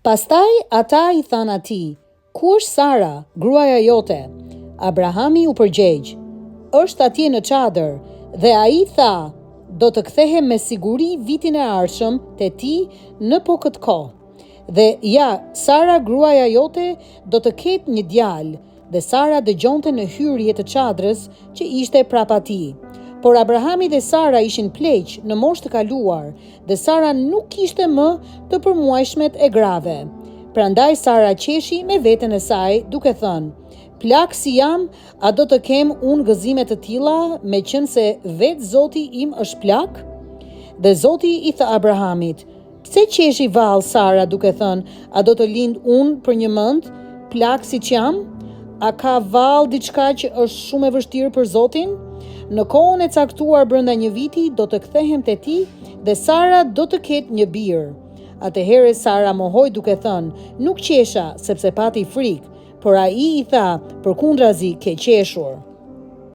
Pastaj ata i thanë atij, "Ku është Sara, gruaja jote?" Abrahami u përgjegj, "Është atje në çadër." Dhe ai tha, "Do të kthehem me siguri vitin e ardhshëm te ti në po këtë kohë. Dhe ja, Sara gruaja jote do të ketë një djalë." Dhe Sara dëgjonte në hyrje të çadrës që ishte prapa tij. Por Abrahami dhe Sara ishin pleq në moshë të kaluar, dhe Sara nuk kishte më të përmuajshmet e grave. Prandaj Sara qeshi me veten e saj, duke thënë, "Plak si jam, a do të kem unë gëzime të tilla, meqense vetë Zoti im është plak?" Dhe Zoti i tha Abrahamit, "Pse qeshi vallë Sara duke thënë, a do të lind unë për një mend, plak si që jam? A ka vallë diçka që është shumë e vështirë për Zotin? Në kohën e caktuar brenda një viti do të kthehem te ti dhe Sara do të ketë një birë." Atëherë Sara mohoi duke thënë, "Nuk qesha sepse pati frikë." Por ai i tha, "Përkundrazi ke qeshur."